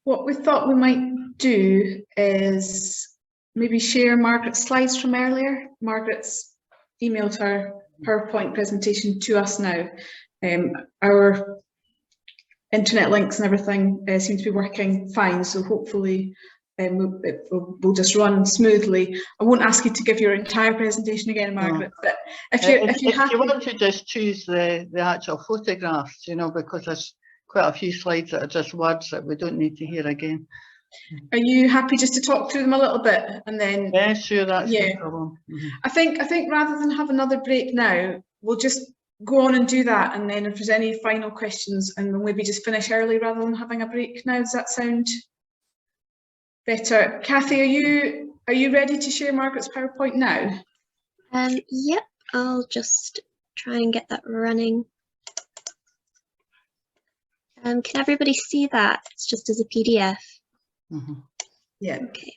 What we thought we might do is maybe share Margaret's slides from earlier. Margaret's emailed her PowerPoint presentation to us now. Our internet links and everything seem to be working fine, so hopefully we'll just run smoothly. I won't ask you to give your entire presentation again, Margaret, but if you want to just choose the actual photographs, you know, because there's quite a few slides that are just words that we don't need to hear again. Are you happy just to talk through them a little bit and then? Yeah, sure, that's no problem. I think rather than have another break now, we'll just go on and do that, and then if there's any final questions, and we'll maybe just finish early rather than having a break now. Does that sound better? Kathy, are you ready to share Margaret's PowerPoint now? Yep, I'll just try and get that running. Can everybody see that? It's just as a PDF. Yeah. Okay.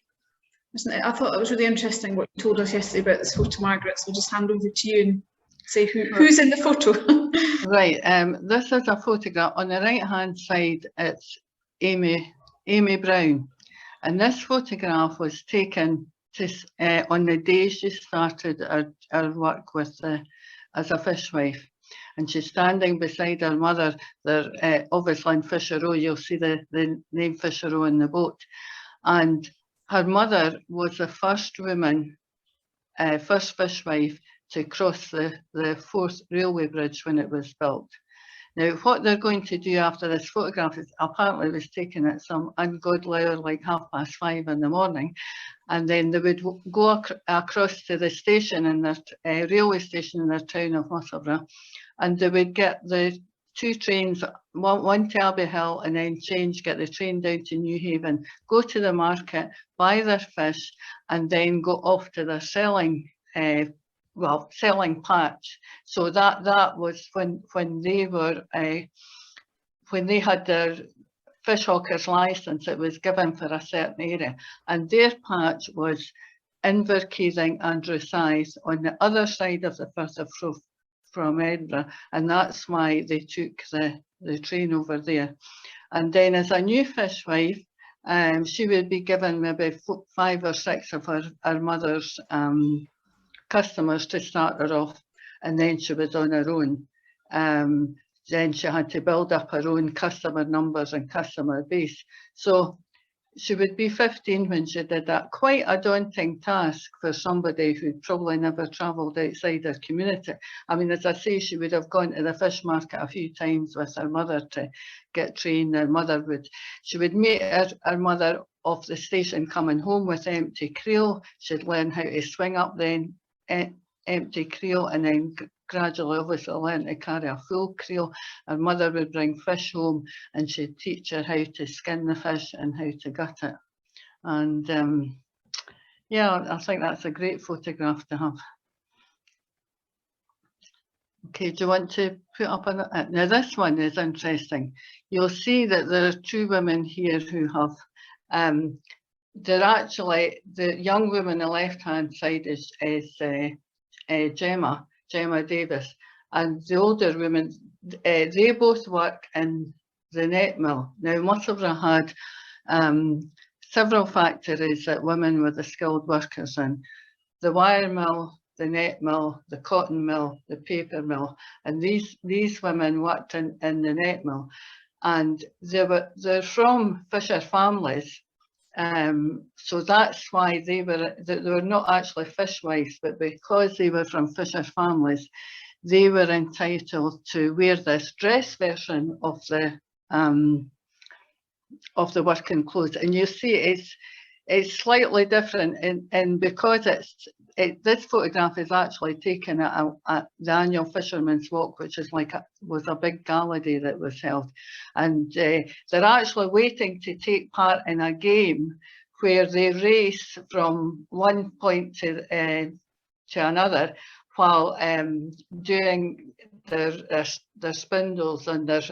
I thought that was really interesting what you told us yesterday about this photo, Margaret. So I'll just hand over to you and say who's in the photo. Right. This is a photograph. On the right hand side, it's Amy Brown, and this photograph was taken on the day she started her work with as a fishwife. And she's standing beside her mother. They're obviously in Fisher Row. You'll see the name Fisher Row in the boat. And her mother was the first woman, first fishwife to cross the Forth railway bridge when it was built. Now, what they're going to do after this photograph is apparently it was taken at some ungodly hour, like 5:30 in the morning, and then they would go across to the station in their railway station in their town of Musselburgh, and they would get the two trains, one to Abbey Hill, and then get the train down to New Haven, go to the market, buy their fish, and then go off to their selling patch. So that was when they were when they had their fish hawker's license. It was given for a certain area, and their patch was Inverkeithing and Rosyth on the other side of the Firth of Forth from Edinburgh, and that's why they took the train over there. And then as a new fishwife, she would be given maybe 5 or 6 of her mother's customers to start her off, and then she was on her own. Then she had to build up her own customer numbers and customer base. So she would be 15 when she did that. Quite a daunting task for somebody who'd probably never travelled outside her community. I mean, as I say, she would have gone to the fish market a few times with her mother to get trained. She would meet her mother off the station coming home with empty creel. She'd learn how to swing up then empty creel, and then gradually obviously learn to carry a full creel. Her mother would bring fish home and she'd teach her how to skin the fish and how to gut it. And yeah, I think that's a great photograph to have. Okay, do you want to put up now this one is interesting. You'll see that there are 2 women here who have they're actually, the young woman on the left hand side is Gemma Davis, and the older women, they both work in the net mill. Now, Musselburgh had several factories that women were the skilled workers in: the wire mill, the net mill, the cotton mill, the paper mill, and these women worked in the net mill, and they're from fisher families. So that's why they were not actually fishwives, but because they were from fisher families, they were entitled to wear this dress version of the working clothes. And you see it's slightly different, and because this photograph is actually taken at the annual Fisherman's Walk, which is was a big gala day that was held, and they're actually waiting to take part in a game where they race from one point to another while doing their spindles and their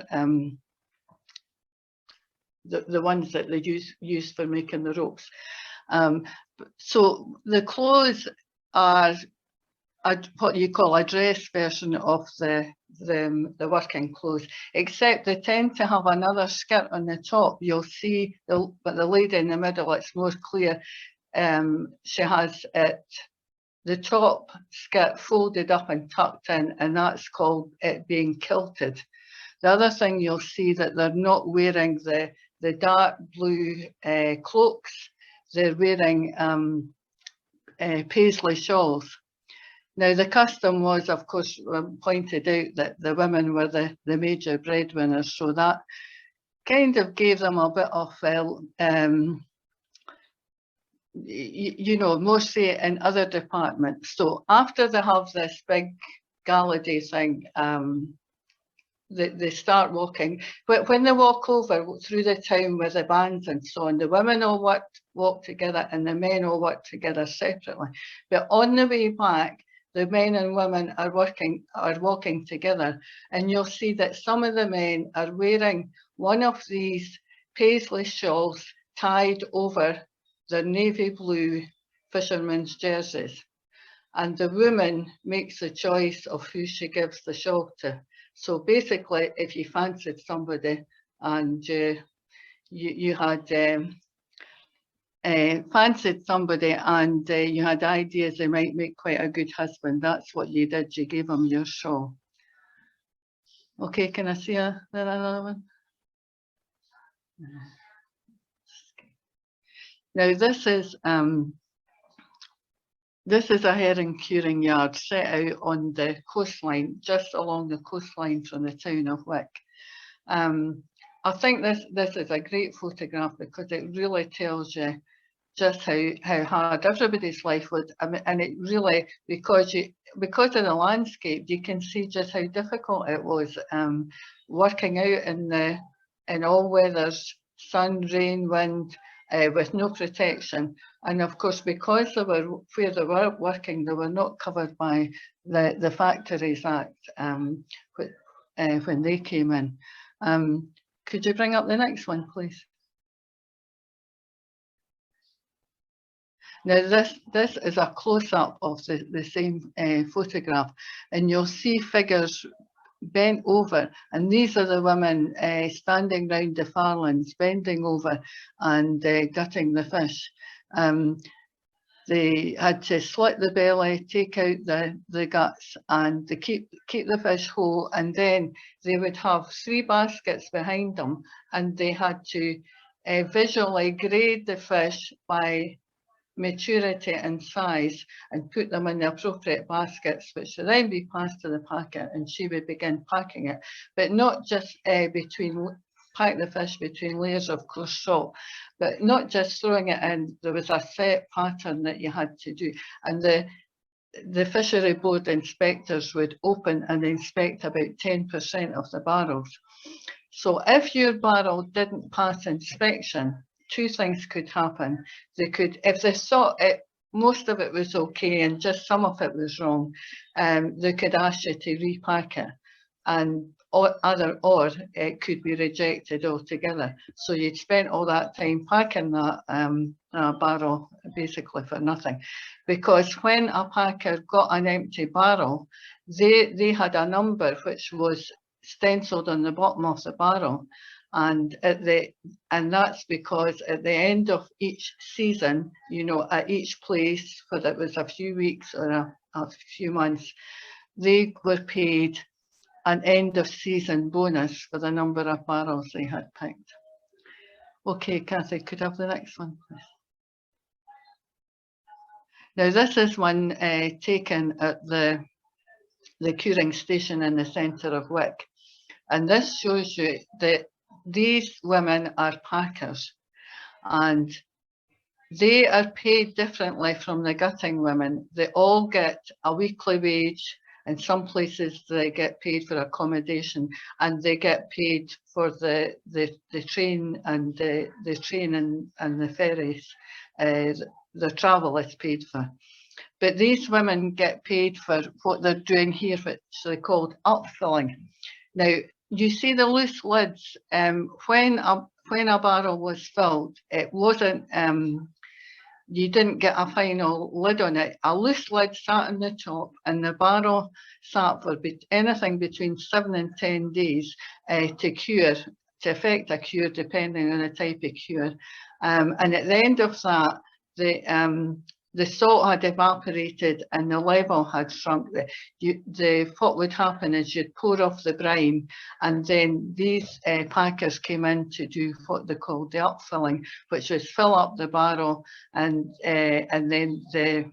the ones that they use for making the ropes. So the clothes are what you call a dress version of the working clothes, except they tend to have another skirt on the top. You'll see, but the lady in the middle, it's more clear. She has the top skirt folded up and tucked in, and that's called it being kilted. The other thing you'll see that they're not wearing the dark blue cloaks. They're wearing paisley shawls. Now, the custom was, of course, pointed out that the women were the major breadwinners, so that kind of gave them a bit of, you know, more say in other departments. So after they have this big gala day thing, they start walking. But when they walk over through the town with the bands and so on, the women all walk together and the men all work together separately. But on the way back, the men and women are walking together, and you'll see that some of the men are wearing one of these paisley shawls tied over their navy blue fisherman's jerseys, and the woman makes the choice of who she gives the shawl to. So basically, if you fancied somebody and you had fancied somebody and you had ideas they might make quite a good husband, that's what you did. You gave them your shawl. Okay, can I see another one? Now this is a herring curing yard set out on the coastline, just along the coastline from the town of Wick. I think this is a great photograph because it really tells you just how hard everybody's life was. I mean, and it really, because of the landscape, you can see just how difficult it was working out in all weathers, sun, rain, wind, with no protection. And of course, because they were where they were working, they were not covered by the Factories Act when they came in. Could you bring up the next one, please? Now this is a close-up of the same photograph, and you'll see figures bent over, and these are the women standing round the farlands, bending over and gutting the fish. They had to slit the belly, take out the guts, and to keep the fish whole, and then they would have 3 baskets behind them, and they had to visually grade the fish by maturity and size and put them in the appropriate baskets, which would then be passed to the packer, and she would begin packing it, but not just pack the fish between layers of coarse salt, but not just throwing it in. There was a set pattern that you had to do, and the fishery board inspectors would open and inspect about 10% of the barrels. So if your barrel didn't pass inspection, 2 things could happen. They could, if they saw it, most of it was okay and just some of it was wrong, they could ask you to repack it, or it could be rejected altogether. So you'd spent all that time packing that barrel basically for nothing, because when a packer got an empty barrel, they had a number which was stenciled on the bottom of the barrel. And that's because at the end of each season, you know, at each place, whether it was a few weeks or a few months, they were paid an end of season bonus for the number of barrels they had picked. Okay, Cathy, could I have the next one, please? Now this is one taken at the curing station in the centre of Wick, and this shows you that these women are packers, and they are paid differently from the gutting women. They all get a weekly wage. In some places they get paid for accommodation, and they get paid for the train and the train and the ferries. The travel is paid for. But these women get paid for what they're doing here, which they called upfilling. Now, you see the loose lids. When a barrel was filled, it wasn't you didn't get a final lid on it. A loose lid sat on the top, and the barrel sat for anything between 7 and 10 days to cure, to effect a cure, depending on the type of cure. And at the end of that, the salt had evaporated and the level had shrunk. What would happen is you'd pour off the brine, and then these packers came in to do what they called the upfilling, which was fill up the barrel, and then the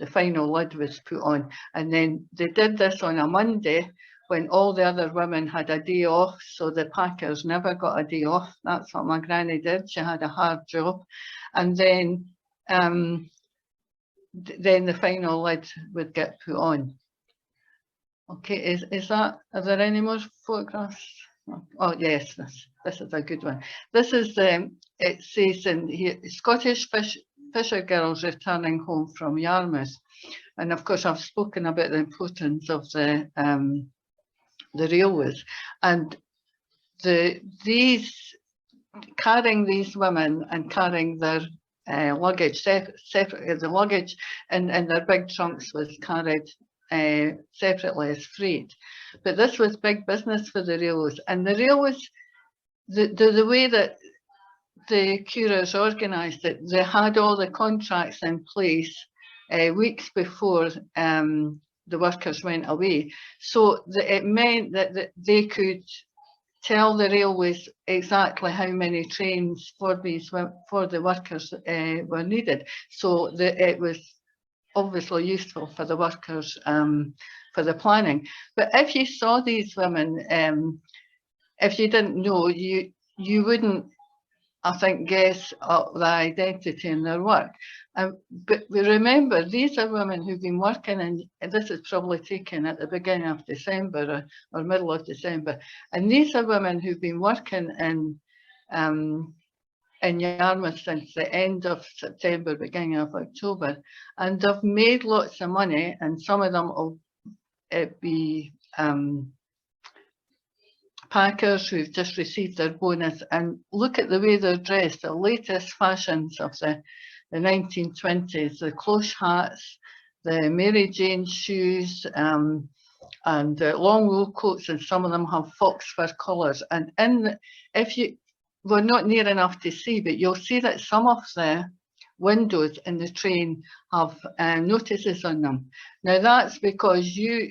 final lid was put on. And then they did this on a Monday when all the other women had a day off, so the packers never got a day off. That's what my granny did. She had a hard job. And then the final lid would get put on. Okay, is that, are there any more photographs? Oh yes, this is a good one. This is it says in here, Scottish fisher girls returning home from Yarmouth. And of course I've spoken about the importance of the railways, and carrying these women and carrying their luggage separately. The luggage in their big trunks was carried separately as freight. But this was big business for the railways, and the railways, the way that the curers organised it, they had all the contracts in place weeks before the workers went away. So it meant that they could tell the railways exactly how many trains for the workers were needed. So it was obviously useful for the workers for the planning. But if you saw these women, if you didn't know, you wouldn't, I think, guess the identity in their work. But we remember, these are women who've been working, and this is probably taken at the beginning of December or middle of December. And these are women who've been working in Yarmouth since the end of September, beginning of October, and they've made lots of money, and some of them will be packers who've just received their bonus. And look at the way they're dressed, the latest fashions of the 1920s, the cloche hats, the Mary Jane shoes, and long wool coats, and some of them have fox fur collars. And we're not near enough to see, but you'll see that some of the windows in the train have notices on them. Now that's because your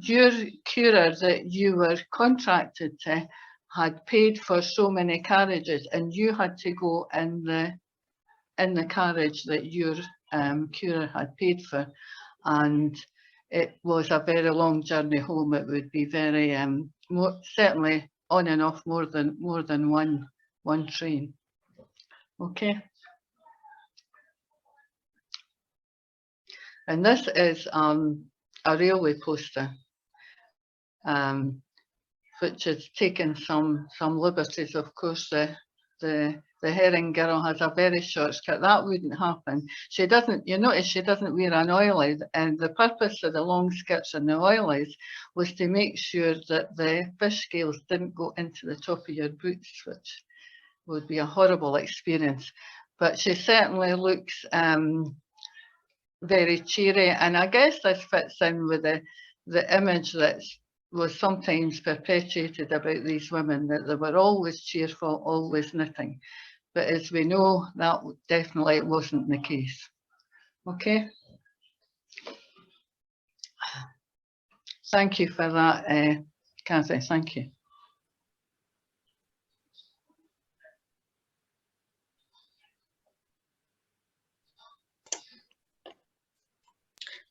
curer that you were contracted to had paid for so many carriages, and you had to go in the carriage that your curer had paid for, and it was a very long journey home. It would be very certainly on and off more than one train. Okay. And this is a railway poster, which has taken some liberties. Of course, the herring girl has a very short skirt. That wouldn't happen. She doesn't, you notice she doesn't wear an oilie, and the purpose of the long skirts and the oilies was to make sure that the fish scales didn't go into the top of your boots, which would be a horrible experience. But she certainly looks very cheery, and I guess this fits in with the image that was sometimes perpetuated about these women, that they were always cheerful, always knitting. But as we know, that definitely wasn't the case. Okay. Thank you for that, Cathy. Thank you.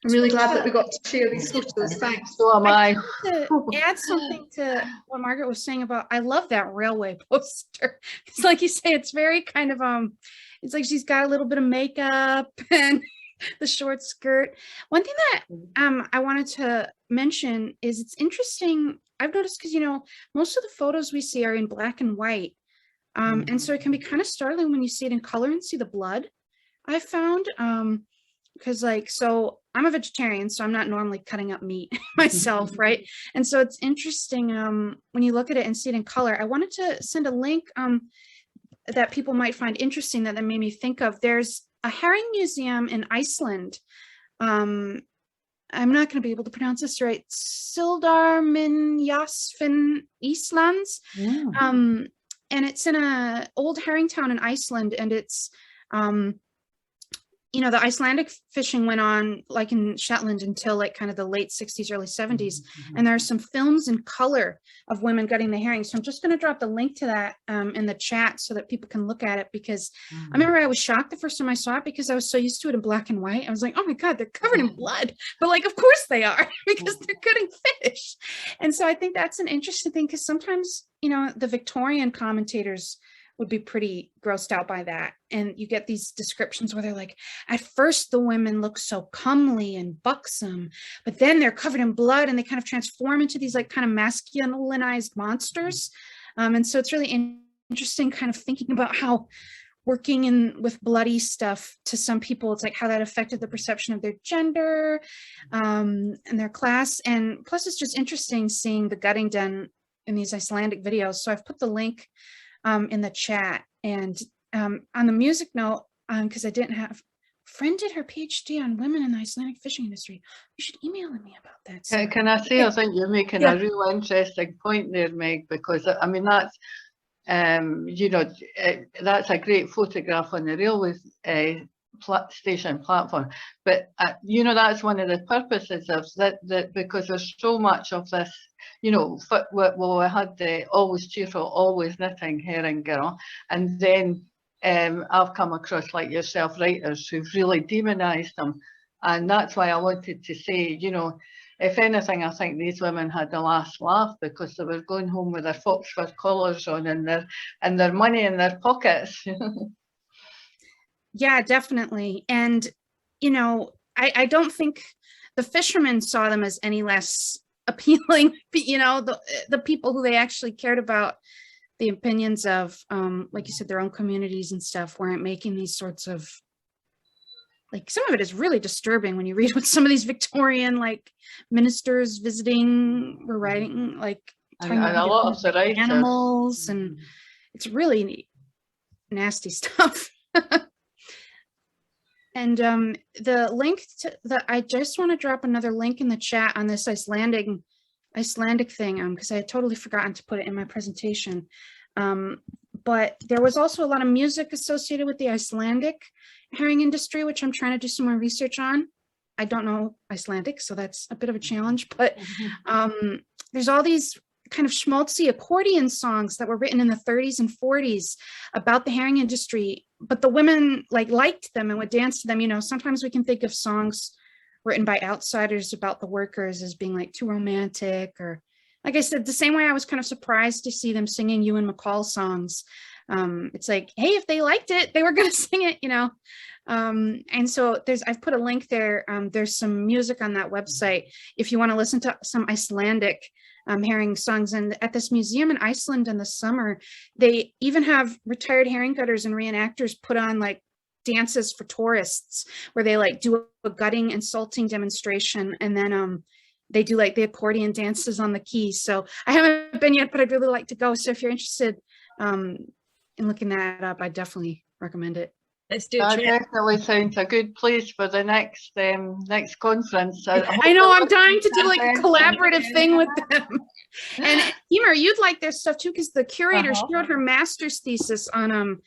I'm really glad that we got to share these photos. Thanks. So am I. To add something to what Margaret was saying about, I love that railway poster. It's like you say, it's very kind of it's like she's got a little bit of makeup and the short skirt. One thing that I wanted to mention is it's interesting. I've noticed, because most of the photos we see are in black and white, and so it can be kind of startling when you see it in color and see the blood. I found because so I'm a vegetarian, so I'm not normally cutting up meat myself, right? And so it's interesting when you look at it and see it in color. I wanted to send a link. that people might find interesting that made me think of. There's a herring museum in Iceland. I'm not going to be able to pronounce this right. Sildarminjasfinn Islands. And it's in a old herring town in Iceland, and it's you know, the Icelandic fishing went on like in Shetland until like kind of the late 60s, early 70s. And there are some films in color of women gutting the herring. So I'm just going to drop the link to that in the chat so that people can look at it, because I remember I was shocked the first time I saw it because I was so used to it in black and white. I was like, oh my God, they're covered in blood. But like, of course they are, because they're gutting fish. And so I think that's an interesting thing, because sometimes, you know, the Victorian commentators would be pretty grossed out by that. And you get these descriptions where they're like, at first the women look so comely and buxom, but then they're covered in blood and they kind of transform into these like kind of masculinized monsters. And so it's really interesting kind of thinking about how working in with bloody stuff, to some people, it's like how that affected the perception of their gender and their class. And plus it's just interesting seeing the gutting done in these Icelandic videos. So I've put the link in the chat. And on the music note, because I didn't have, friend did her PhD on women in the Icelandic fishing industry. You should email me about that. So. Can I say, I think you're making a real interesting point there, Meg, because I mean, that's, you know, that's a great photograph on the railway station platform. But, you know, that's one of the purposes of that because there's so much of this, you know, well, I had the always cheerful, always knitting herring girl, and then I've come across, like yourself, writers who've really demonized them. And that's why I wanted to say, you know, if anything, I think these women had the last laugh, because they were going home with their fox fur collars on and their money in their pockets. Yeah, definitely. And, you know, I don't think the fishermen saw them as any less appealing, you know, the people who they actually cared about the opinions of, like you said, their own communities and stuff, weren't making these sorts of, like, some of it is really disturbing when you read what some of these Victorian, like, ministers visiting were writing, like, and a lot of the writers. Animals, and it's really nasty stuff. And the link to I just want to drop another link in the chat on this Icelandic thing, because I had totally forgotten to put it in my presentation. But there was also a lot of music associated with the Icelandic herring industry, which I'm trying to do some more research on. I don't know Icelandic, so that's a bit of a challenge, but there's all these kind of schmaltzy accordion songs that were written in the 30s and 40s about the herring industry, but the women liked them and would dance to them. You know, sometimes we can think of songs written by outsiders about the workers as being like too romantic, or like I said, the same way I was kind of surprised to see them singing Ewan McCall songs. It's like, hey, if they liked it, they were going to sing it, you know. And so I've put a link there. There's some music on that website if you want to listen to some Icelandic herring songs. And at this museum in Iceland in the summer, they even have retired herring gutters and reenactors put on like dances for tourists, where they like do a gutting and salting demonstration, and then they do like the accordion dances on the quay. So I haven't been yet, but I'd really like to go. So if you're interested in looking that up, I definitely recommend it. Let's do it. That definitely sounds a good place for the next conference. I know, I'm dying to do like a collaborative thing with them. And Emer, you'd like their stuff too, because the curator, she wrote her master's thesis on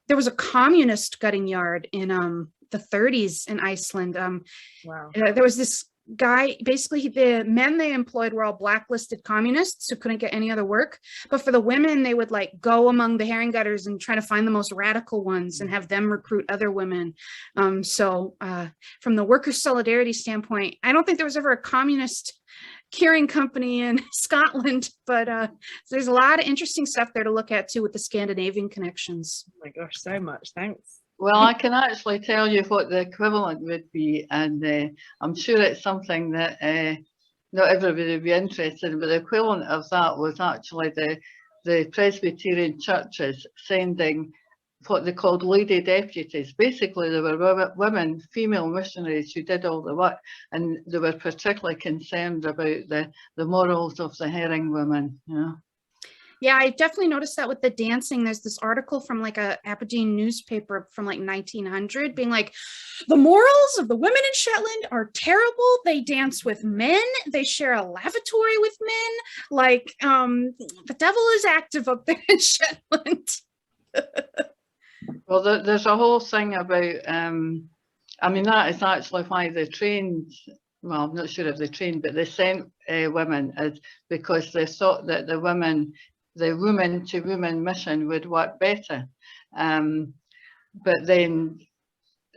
there was a communist gutting yard in the 30s in Iceland. Wow. There was this guy, basically the men they employed were all blacklisted communists who couldn't get any other work, but for the women they would like go among the herring gutters and try to find the most radical ones and have them recruit other women. So from the worker solidarity standpoint, I don't think there was ever a communist curing company in Scotland, but there's a lot of interesting stuff there to look at too with the Scandinavian connections. Oh my gosh, so much, thanks. Well, I can actually tell you what the equivalent would be, and I'm sure it's something that not everybody would be interested in, but the equivalent of that was actually the Presbyterian churches sending what they called lady deputies. Basically, they were women, female missionaries who did all the work, and they were particularly concerned about the morals of the herring women. Yeah. Yeah, I definitely noticed that with the dancing. There's this article from like a Aberdeen newspaper from like 1900 being like, the morals of the women in Shetland are terrible. They dance with men. They share a lavatory with men. Like, the devil is active up there in Shetland. Well, there's a whole thing about, I mean, that is actually why they trained, well, I'm not sure if they trained, but they sent women because they thought that the woman to woman mission would work better. But then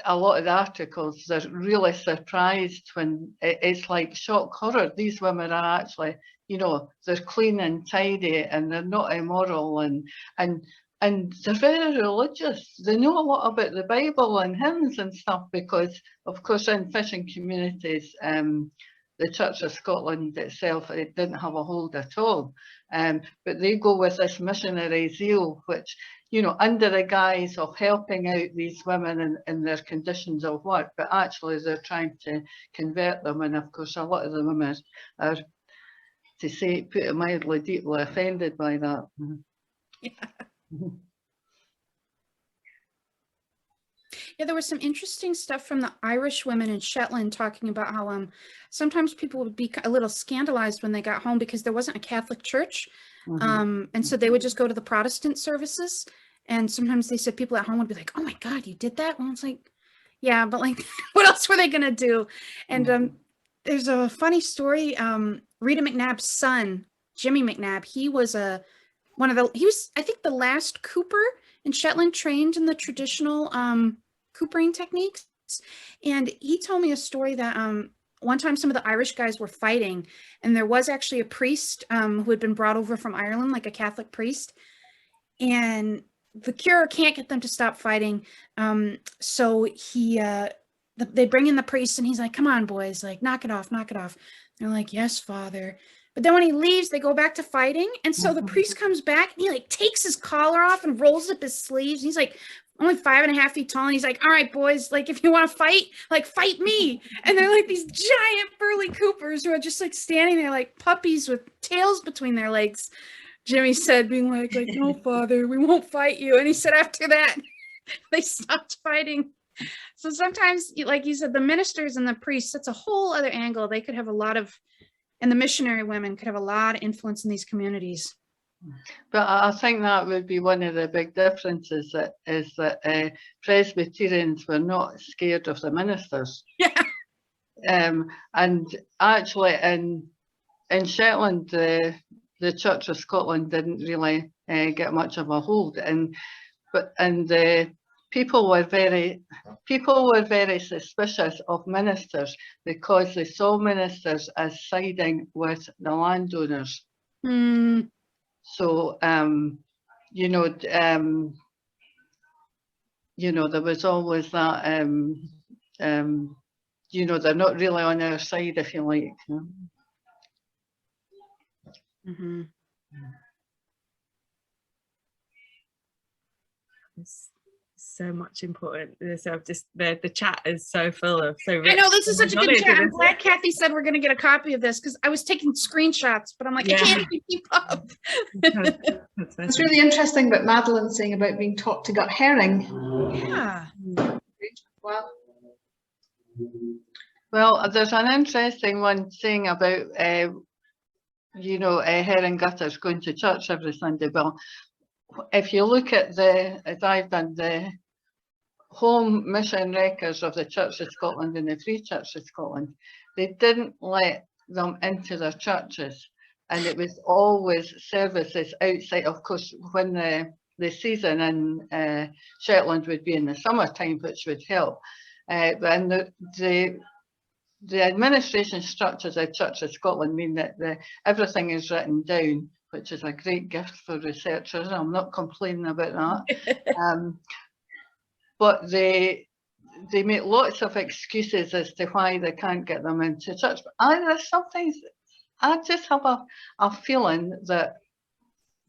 a lot of the articles, they're really surprised when it's like shock horror. These women are actually, you know, they're clean and tidy and they're not immoral and they're very religious. They know a lot about the Bible and hymns and stuff because, of course, in fishing communities, the Church of Scotland itself, it didn't have a hold at all. But they go with this missionary zeal, which, you know, under the guise of helping out these women in their conditions of work, but actually they're trying to convert them. And of course, a lot of the women are, to say, put it mildly, deeply offended by that. Yeah. Yeah, there was some interesting stuff from the Irish women in Shetland talking about how sometimes people would be a little scandalized when they got home because there wasn't a Catholic church. And so they would just go to the Protestant services. And sometimes they said people at home would be like, oh my God, you did that? And it's like, yeah, but like, what else were they going to do? And there's a funny story. Rita McNabb's son, Jimmy McNabb, he was I think the last cooper in Shetland trained in the traditional coopering techniques. And he told me a story that one time some of the Irish guys were fighting and there was actually a priest who had been brought over from Ireland, like a Catholic priest. And the cure can't get them to stop fighting. So they bring in the priest and he's like, come on, boys, like, knock it off, knock it off. They're like, yes, Father. But then when he leaves, they go back to fighting. And so the priest comes back and he like takes his collar off and rolls up his sleeves. He's like only 5.5 feet tall. And he's like, all right, boys, like, if you want to fight, like, fight me. And they're like these giant burly coopers who are just like standing there like puppies with tails between their legs. Jimmy said, being like, no, Father, we won't fight you. And he said after that, they stopped fighting. So sometimes, like you said, the ministers and the priests, that's a whole other angle. They could have a lot of, and the missionary women could have a lot of influence in these communities. But I think that would be one of the big differences, is that Presbyterians were not scared of the ministers. Yeah. And actually in Shetland, the Church of Scotland didn't really get much of a hold, people were very suspicious of ministers because they saw ministers as siding with the landowners. So you know, there was always that you know, they're not really on our side, if you like. It's so much important. So just the chat is so full of so rich. I know, this is such a good knowledge, chat. I'm isn't glad it? Kathy said we're going to get a copy of this because I was taking screenshots, but I'm like, I can't even keep up. It's really interesting what Madeline's saying about being taught to gut herring. Yeah. Well, there's an interesting one saying about you know, herring gutters going to church every Sunday. Well, if you look at as I've done, the home mission records of the Church of Scotland and the Free Church of Scotland, they didn't let them into their churches, and it was always services outside. Of course, when the season in Shetland would be in the summertime, which would help. And the administration structures of Church of Scotland mean that everything is written down, which is a great gift for researchers. I'm not complaining about that. But they make lots of excuses as to why they can't get them into church. But there's something, I just have a feeling that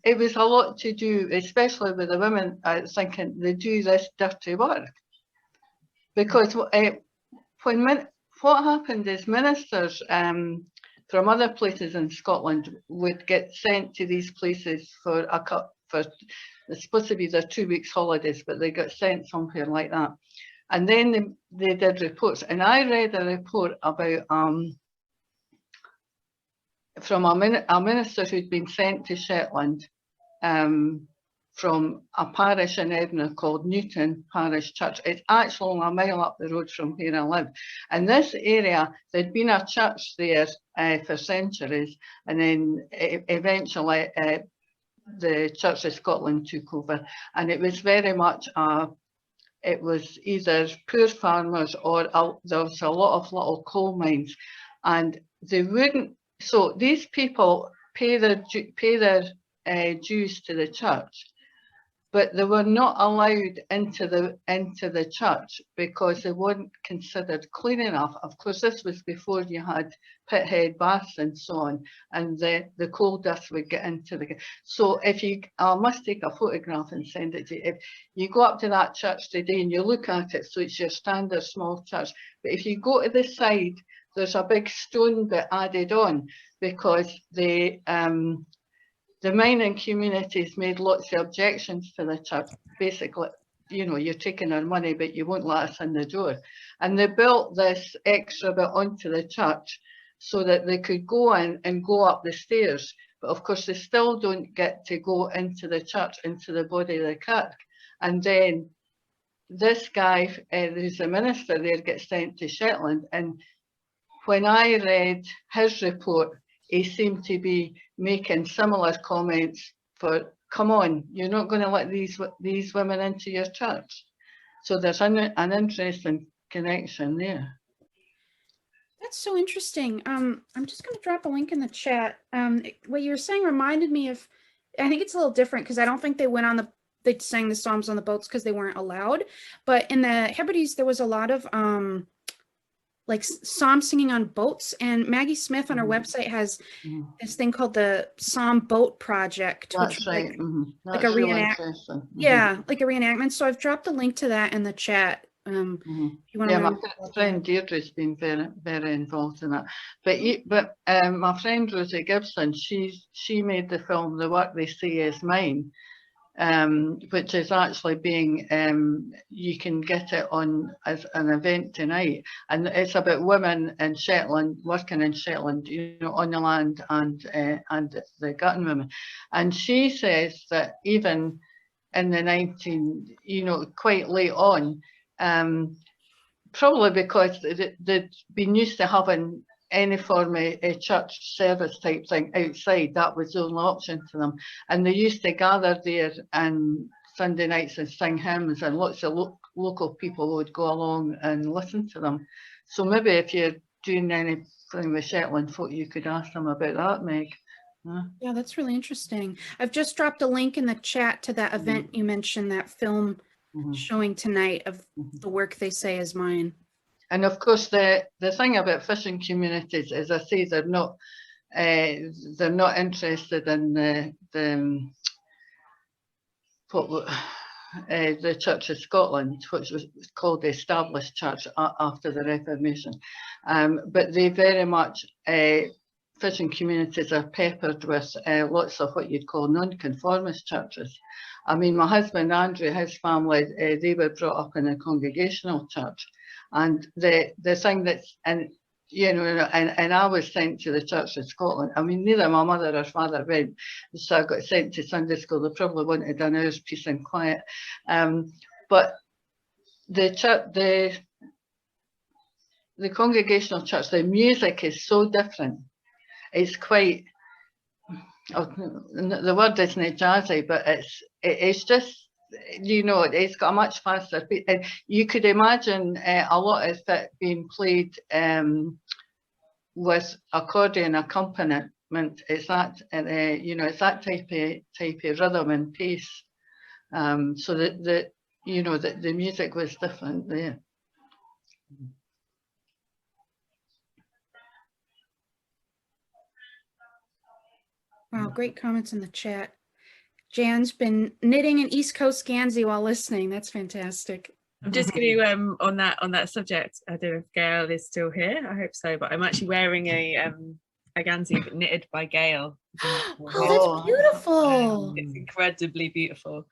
it was a lot to do, especially with the women, thinking they do this dirty work. Because what happened is ministers from other places in Scotland would get sent to these places for it's supposed to be their 2 weeks holidays, but they got sent somewhere like that. And then they did reports, and I read a report about from a minister who'd been sent to Shetland from a parish in Edinburgh called Newton Parish Church. It's actually a mile up the road from where I live. And this area, there'd been a church there for centuries, and then eventually the Church of Scotland took over, and it was very much it was either poor farmers or there was a lot of little coal mines, and they wouldn't. So these people pay their dues to the church, but they were not allowed into the church because they weren't considered clean enough. Of course, this was before you had pithead baths and so on, and the coal dust would get into the. So I must take a photograph and send it to you. If you go up to that church today and you look at it, so it's your standard small church. But if you go to the side, there's a big stone bit added on because the mining communities made lots of objections to the church. Basically, you know, you're taking our money, but you won't let us in the door. And they built this extra bit onto the church so that they could go in and go up the stairs. But of course, they still don't get to go into the church, into the body of the kirk. And then this guy, who's the minister there, gets sent to Shetland. And when I read his report, he seemed to be making similar comments for, come on, you're not going to let these women into your church. So there's an interesting connection there. That's so interesting. I'm just going to drop a link in the chat. What you were saying reminded me of, I think it's a little different because I don't think they sang the Psalms on the boats because they weren't allowed. But in the Hebrides, there was a lot of like psalm singing on boats, and Maggie Smith on her website has this thing called the Psalm Boat Project. That's which right. like a reenactment. Yeah, like a reenactment. So I've dropped a link to that in the chat. If you want to my friend Deirdre's been very, very involved in that. But my friend Rosie Gibson, she made the film The Work They Say Is Mine, which is actually being, you can get it on as an event tonight, and it's about women in Shetland, working in Shetland, you know, on the land, and the gutting women. And she says that even in the quite late on, probably because they'd been used to having any form of a church service type thing outside, that was the only option to them. And they used to gather there on Sunday nights and sing hymns, and lots of local people would go along and listen to them. So maybe if you're doing anything with Shetland folk, you could ask them about that, Meg. Yeah, that's really interesting. I've just dropped a link in the chat to that event you mentioned, that film showing tonight of The Work They Say Is Mine. And of course, the thing about fishing communities is, I say, they're not interested in the Church of Scotland, which was called the Established Church after the Reformation. But they very much, fishing communities are peppered with lots of what you'd call non-conformist churches. I mean, my husband Andrew, his family, they were brought up in a congregational church. And the thing that's, and I was sent to the Church of Scotland. I mean, neither my mother or father went, so I got sent to Sunday school. They probably wanted an hour's peace and quiet. But the congregational church, the music is so different. It's quite, the word isn't jazzy, but it's just, it's got a much faster beat. And you could imagine a lot of it being played with accordion accompaniment. It's that, it's that type of rhythm and pace. So that the music was different there. Wow, great comments in the chat. Jan's been knitting an East Coast Gansey while listening. That's fantastic. I'm just going to on that subject. I don't know if Gail is still here. I hope so. But I'm actually wearing a a Gansey knitted by Gail. Oh, Oh. that's beautiful. It's incredibly beautiful.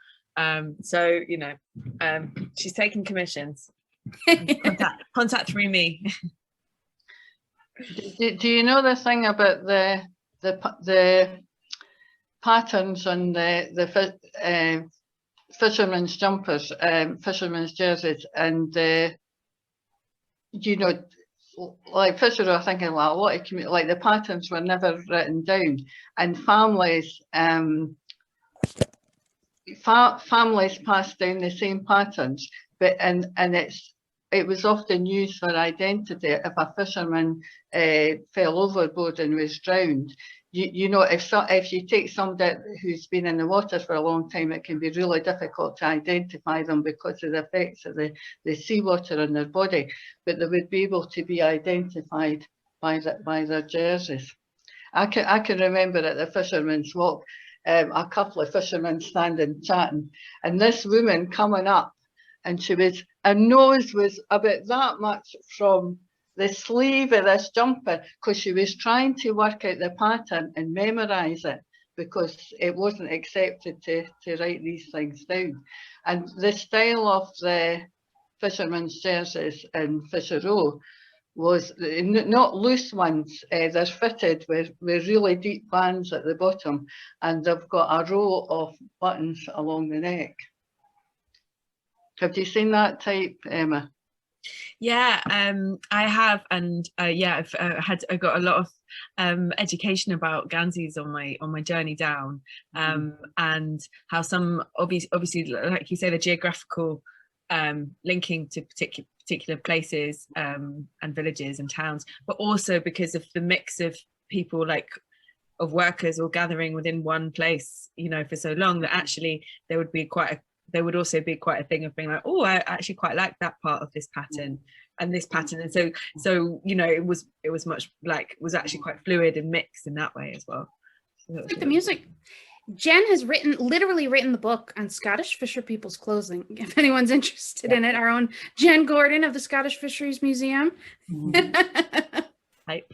So you know, she's taking commissions. Contact through me. Do you know the thing about the patterns on the fishermen's jumpers, fishermen's jerseys, and you know, like Fisher are thinking like a lot of like the patterns were never written down, and families families passed down the same patterns, but and it was often used for identity. If a fisherman fell overboard and was drowned, you know, if you take somebody who's been in the water for a long time, it can be really difficult to identify them because of the effects of the seawater on their body, but they would be able to be identified by their jerseys. I can remember at the Fisherman's Walk, a couple of fishermen standing chatting, and this woman coming up, and her nose was about that much from the sleeve of this jumper, because she was trying to work out the pattern and memorize it, because it wasn't accepted to write these things down. And the style of the fishermen's jerseys in Fisher Row was not loose ones. They're fitted with really deep bands at the bottom, and they've got a row of buttons along the neck. Have you seen that type, Emma? Yeah, I have, and yeah, I got a lot of education about Ganseys on my journey down, and how some obviously, like you say, the geographical linking to particular places and villages and towns, but also because of the mix of people, like of workers all gathering within one place, you know, for so long, that actually there would also be quite a thing of being like, oh, I actually quite like that part of this pattern and this pattern, and so you know, it was much like, was actually quite fluid and mixed in that way as well. So like really the music. Jen has literally written the book on Scottish fisher people's clothing. If anyone's interested in it, our own Jen Gordon of the Scottish Fisheries Museum. Hype.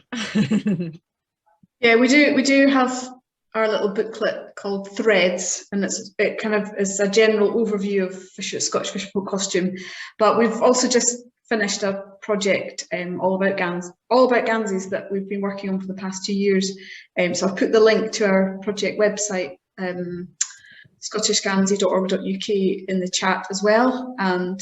Yeah, we do have our little booklet called Threads, and it kind of is a general overview of Scottish fisher folk costume. But we've also just finished a project all about Ganseys that we've been working on for the past 2 years. So I've put the link to our project website, scottishgansey.org.uk, in the chat as well. And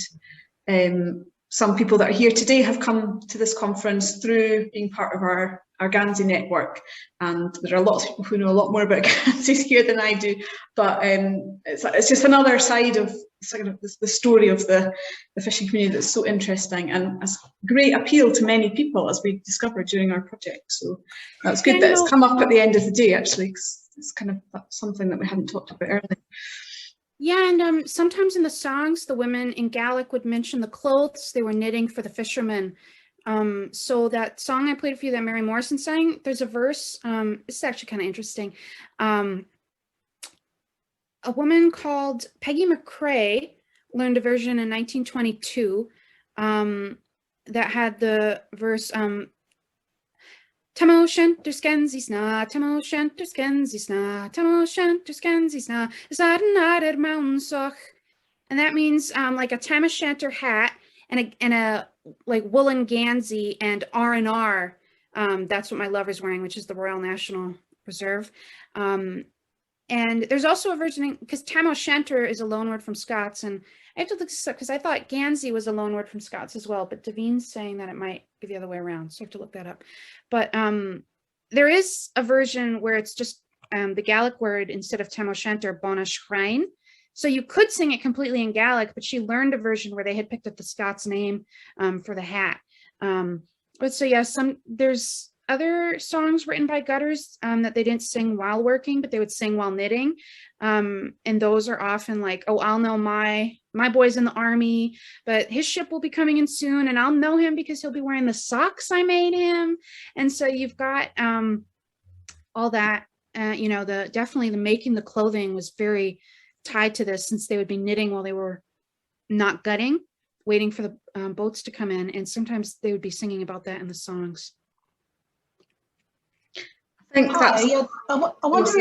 some people that are here today have come to this conference through being part of our Gansey network, and there are lots of people who know a lot more about Ganseys here than I do, but it's just another side of sort of the story of the fishing community that's so interesting and has great appeal to many people, as we discovered during our project. So that's good that it's come up at the end of the day, actually, because it's kind of something that we hadn't talked about earlier. Yeah, and sometimes in the songs, the women in Gaelic would mention the clothes they were knitting for the fishermen. So that song I played for you that Mary Morrison sang, there's a verse, this is actually kind of interesting. A woman called Peggy McCrae learned a version in 1922 that had the verse, Tamo Shanter Skenzi Sna, Tamo Shanter Skenzi Sna, Tamo Shanter Skenzi Sna, Zadanaded Mountain Soch. And that means like a tam o' shanter hat and a like woolen Gansey and R&R. That's what my lover's wearing, which is the Royal National Reserve. And there's also a version, because tam o' shanter is a loanword from Scots, and I have to look this up because I thought Gansey was a loanword from Scots as well, but Daveen's saying that it might be the other way around, so I have to look that up. But there is a version where it's just the Gaelic word instead of tam o' shanter, bona shrine. So you could sing it completely in Gaelic, but she learned a version where they had picked up the Scots name for the hat. But so yeah, there's other songs written by gutters that they didn't sing while working, but they would sing while knitting. And those are often like, oh, I'll know my boy's in the army, but his ship will be coming in soon, and I'll know him because he'll be wearing the socks I made him. And so you've got all that, you know, definitely the making the clothing was very tied to this, since they would be knitting while they were not gutting, waiting for the boats to come in, and sometimes they would be singing about that in the songs. I think that's. Hi, I wonder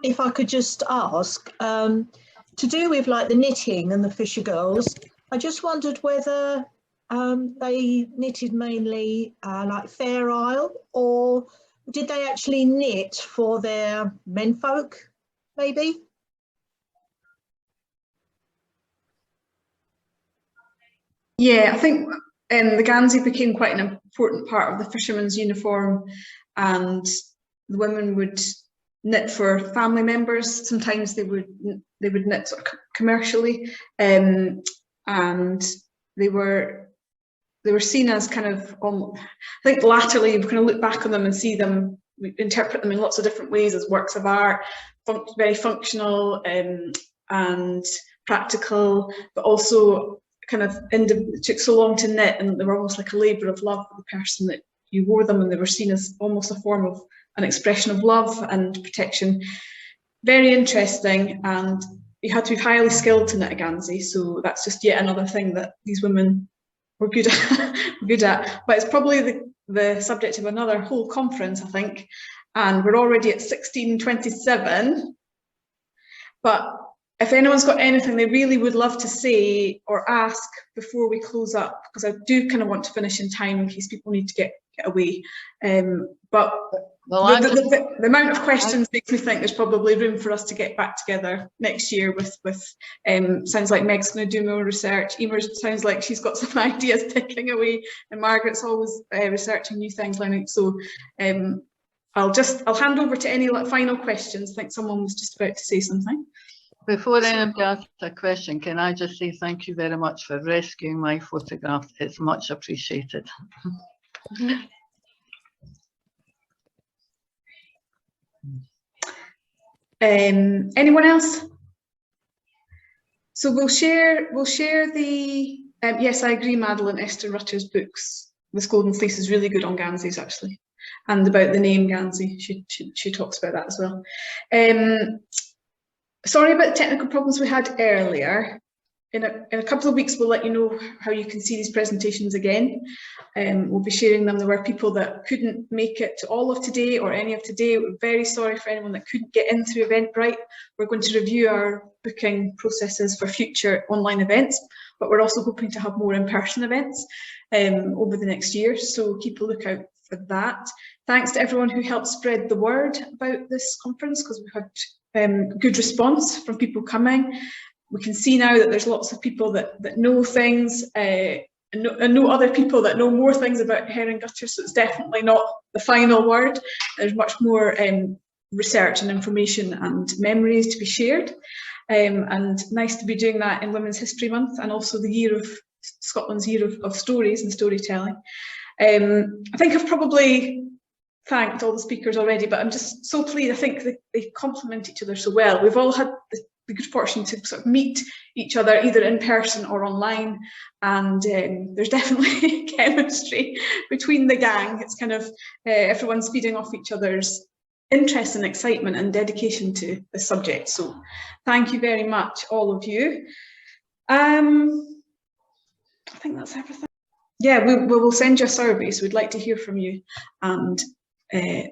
if I could just ask, to do with like the knitting and the Fisher girls, I just wondered whether they knitted mainly like Fair Isle, or did they actually knit for their menfolk, maybe? Yeah, I think the Gansey became quite an important part of the fisherman's uniform, and the women would knit for family members. Sometimes they would knit sort of commercially, and they were seen as kind of, I think latterly you kind of look back on them and see them, we interpret them in lots of different ways as works of art, very functional and practical, but also kind of it took so long to knit, and they were almost like a labour of love for the person that you wore them, and they were seen as almost a form of an expression of love and protection. Very interesting, and you had to be highly skilled to knit a Gansey, so that's just yet another thing that these women were good at. But it's probably the subject of another whole conference, I think, and we're already at 16:27. But if anyone's got anything they really would love to say or ask before we close up, because I do kind of want to finish in time in case people need to get away. But Well, the amount of questions makes me think there's probably room for us to get back together next year with sounds like Meg's going to do more research. Emer sounds like she's got some ideas ticking away, and Margaret's always researching new things, learning. So I'll hand over to any final questions. I think someone was just about to say something. Before anybody asks a question, can I just say thank you very much for rescuing my photograph. It's much appreciated. Anyone else? So we'll share the yes, I agree, Madeline. Esther Rutter's books, This Golden Fleece, is really good on Ganseys actually, and about the name Gansey. She talks about that as well. Sorry about the technical problems we had earlier. In a couple of weeks, we'll let you know how you can see these presentations again. We'll be sharing them. There were people that couldn't make it to all of today or any of today. We're very sorry for anyone that couldn't get in through Eventbrite. We're going to review our booking processes for future online events, but we're also hoping to have more in-person events over the next year, so keep a lookout for that. Thanks to everyone who helped spread the word about this conference, because we've had good response from people coming. We can see now that there's lots of people that know things and know other people that know more things about herring gutters, so it's definitely not the final word. There's much more research and information and memories to be shared, and nice to be doing that in Women's History Month, and also the year of Scotland's year of stories and storytelling. I think I've probably thanked all the speakers already, but I'm just so pleased. I think they complement each other so well. We've all had the good fortune to sort of meet each other either in person or online, and there's definitely chemistry between the gang. It's kind of everyone's feeding off each other's interest and excitement and dedication to the subject. So thank you very much, all of you. I think that's everything. Yeah, we will send you a survey, so we'd like to hear from you, and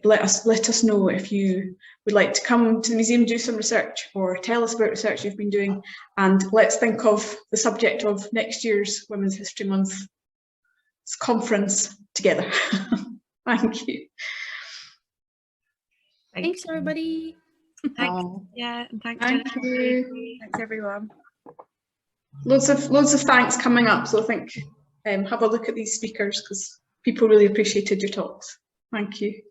let us know if you would like to come to the museum, do some research, or tell us about research you've been doing, and let's think of the subject of next year's Women's History Month conference together. Thank you. Thanks, everybody. Thanks. Yeah, and thanks. Thank Jennifer. you. Thanks, everyone. Loads of thanks coming up, so I think have a look at these speakers, because people really appreciated your talks. Thank you.